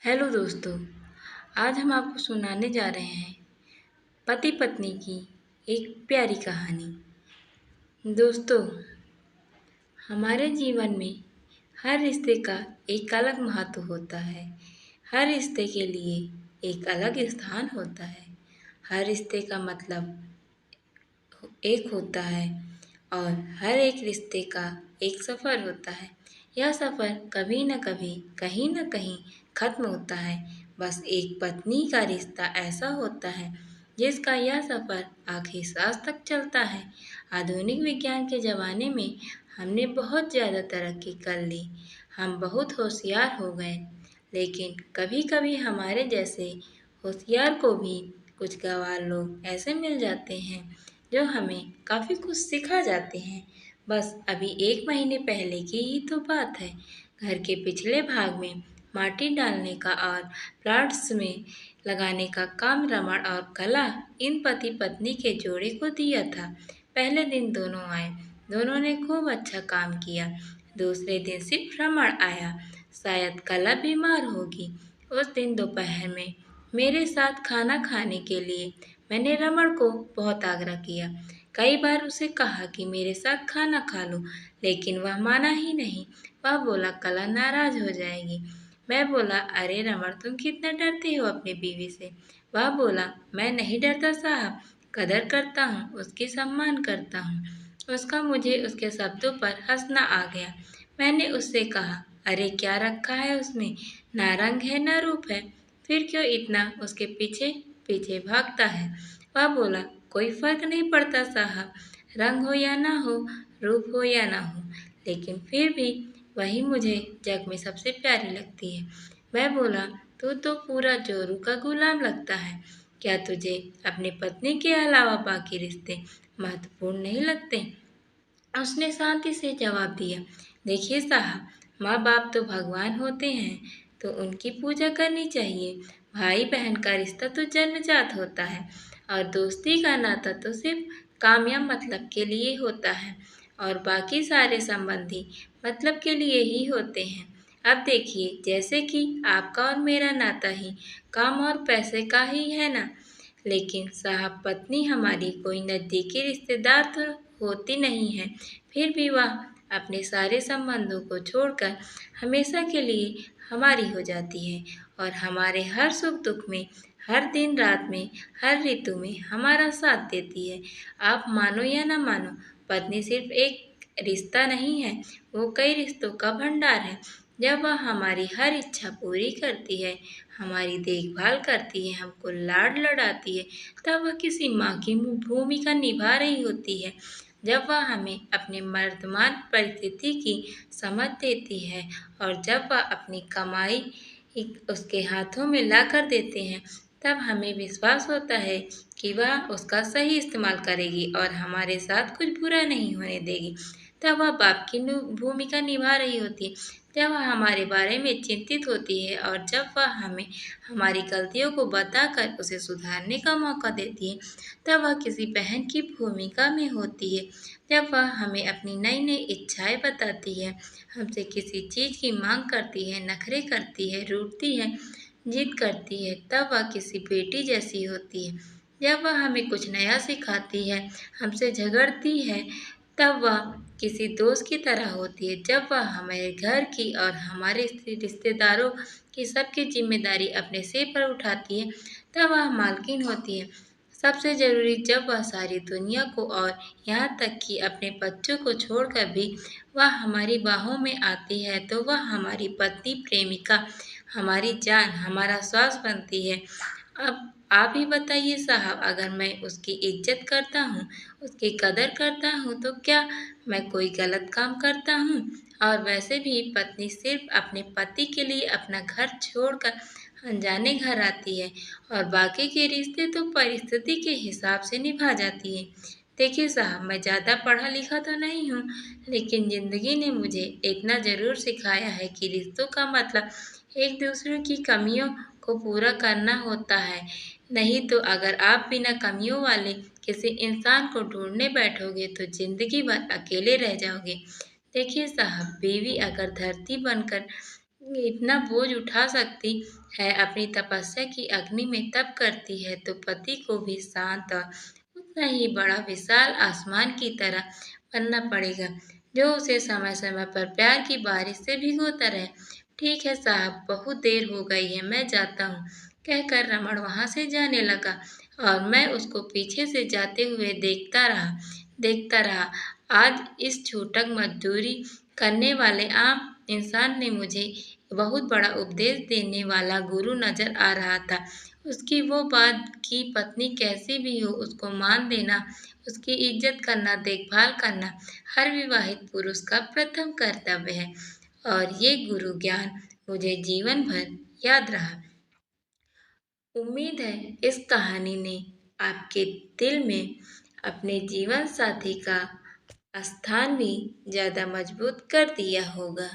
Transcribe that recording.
Hello दोस्तों। आज हम आपको सुनाने जा रहे हैं पति पत्नी की एक प्यारी कहानी। दोस्तों, हमारे जीवन में हर रिश्ते का एक अलग महत्व होता है। हर रिश्ते के लिए एक अलग स्थान होता है। हर रिश्ते का मतलब एक होता है और हर एक रिश्ते का एक सफ़र होता है। यह सफ़र कभी न कभी कहीं न कहीं ख़त्म होता है। बस एक पत्नी का रिश्ता ऐसा होता है जिसका यह सफ़र आखिरी सांस तक चलता है। आधुनिक विज्ञान के ज़माने में हमने बहुत ज़्यादा तरक्की कर ली। हम बहुत होशियार हो गए, लेकिन कभी कभी हमारे जैसे होशियार को भी कुछ गंवार लोग ऐसे मिल जाते हैं जो हमें काफ़ी कुछ सिखा जाते हैं। बस अभी 1 महीने पहले की ही तो बात है। घर के पिछले भाग में माटी डालने का और प्लांट्स में लगाने का काम रमण और कला इन पति पत्नी के जोड़े को दिया था। पहले दिन दोनों आए। दोनों ने खूब अच्छा काम किया। दूसरे दिन सिर्फ रमण आया। शायद कला बीमार होगी। उस दिन दोपहर में मेरे साथ खाना खाने के लिए मैंने रमण को बहुत आग्रह किया। कई बार उसे कहा कि मेरे साथ खाना खा लो, लेकिन वह माना ही नहीं। वह बोला कला नाराज हो जाएगी। मैं बोला, अरे रमण, तुम कितना डरते हो अपनी बीवी से। वह बोला, मैं नहीं डरता साहब, कदर करता हूँ, उसकी सम्मान करता हूँ। उसका मुझे उसके शब्दों पर हंसना आ गया। मैंने उससे कहा, अरे क्या रखा है उसमें, ना रंग है ना रूप है, फिर क्यों इतना उसके पीछे पीछे भागता है। वह बोला, कोई फर्क नहीं पड़ता साहब, रंग हो या ना हो, रूप हो या ना हो, लेकिन फिर भी वही मुझे जग में सबसे प्यारी लगती है। मैं बोला, तू तो पूरा जोरू का गुलाम लगता है। क्या तुझे अपनी पत्नी के अलावा बाकी रिश्ते महत्वपूर्ण नहीं लगते। उसने शांति से जवाब दिया, देखिए साहब, माँ बाप तो भगवान होते हैं, तो उनकी पूजा करनी चाहिए। भाई बहन का रिश्ता तो जन्मजात होता है और दोस्ती का नाता तो सिर्फ काम या मतलब के लिए होता है और बाकी सारे संबंधी मतलब के लिए ही होते हैं। अब देखिए, जैसे कि आपका और मेरा नाता ही काम और पैसे का ही है ना। लेकिन साहब, पत्नी हमारी कोई नज़दीकी रिश्तेदार तो होती नहीं है, फिर भी वह अपने सारे संबंधों को छोड़कर हमेशा के लिए हमारी हो जाती है और हमारे हर सुख दुख में, हर दिन रात में, हर ऋतु में हमारा साथ देती है। आप मानो या ना मानो, पत्नी सिर्फ एक रिश्ता नहीं है, वो कई रिश्तों का भंडार है। जब वह हमारी हर इच्छा पूरी करती है, हमारी देखभाल करती है, हमको लाड लड़ाती है, तब वह किसी माँ की भूमिका निभा रही होती है। जब वह हमें अपनी वर्तमान परिस्थिति की समझ देती है और जब वह अपनी कमाई उसके हाथों में ला कर देते हैं, तब हमें विश्वास होता है कि वह उसका सही इस्तेमाल करेगी और हमारे साथ कुछ बुरा नहीं होने देगी। तब वह बाप की भूमिका निभा रही होती है। जब वह हमारे बारे में चिंतित होती है और जब वह हमें हमारी गलतियों को बताकर उसे सुधारने का मौका देती है, तब वह किसी बहन की भूमिका में होती है। जब वह हमें अपनी नई नई इच्छाएं बताती है, हमसे किसी चीज़ की मांग करती है, नखरे करती है, रूठती है, जिद करती है, तब वह किसी बेटी जैसी होती है। जब वह हमें कुछ नया सिखाती है, हमसे झगड़ती है, तब वह किसी दोस्त की तरह होती है। जब वह हमारे घर की और हमारे रिश्तेदारों की सबकी जिम्मेदारी अपने सिर पर उठाती है, तब वह मालकिन होती है। सबसे ज़रूरी, जब वह सारी दुनिया को और यहाँ तक कि अपने बच्चों को छोड़कर भी वह हमारी बाहों में आती है, तो वह हमारी पत्नी, प्रेमिका, हमारी जान, हमारा श्वास बनती है। अब आप ही बताइए साहब, अगर मैं उसकी इज्जत करता हूँ, उसकी कदर करता हूँ, तो क्या मैं कोई गलत काम करता हूँ। और वैसे भी पत्नी सिर्फ अपने पति के लिए अपना घर छोड़कर अनजाने घर आती है और बाकी के रिश्ते तो परिस्थिति के हिसाब से निभा जाती है। देखिए साहब, मैं ज़्यादा पढ़ा लिखा तो नहीं हूँ, लेकिन ज़िंदगी ने मुझे इतना ज़रूर सिखाया है कि रिश्तों का मतलब एक दूसरे की कमियों को पूरा करना होता है। नहीं तो अगर आप बिना कमियों वाले किसी इंसान को ढूंढने बैठोगे तो जिंदगी भर अकेले रह जाओगे। देखिए साहब, बीवी अगर धरती बनकर इतना बोझ उठा सकती है, अपनी तपस्या की अग्नि में तप करती है, तो पति को भी शांत और उतना ही बड़ा विशाल आसमान की तरह बनना पड़ेगा, जो उसे समय समय पर प्यार की बारिश से भिगोता रहे। ठीक है साहब, बहुत देर हो गई है, मैं जाता हूँ, कहकर रमण वहां से जाने लगा और मैं उसको पीछे से जाते हुए देखता रहा। आज इस छूटक मजदूरी करने वाले आम इंसान ने मुझे बहुत बड़ा उपदेश देने वाला गुरु नजर आ रहा था। उसकी वो बात कि पत्नी कैसी भी हो उसको मान देना, उसकी इज्जत करना, देखभाल करना हर विवाहित पुरुष का प्रथम कर्तव्य है और ये गुरु ज्ञान मुझे जीवन भर याद रहा। उम्मीद है इस कहानी ने आपके दिल में अपने जीवन साथी का स्थान भी ज़्यादा मजबूत कर दिया होगा।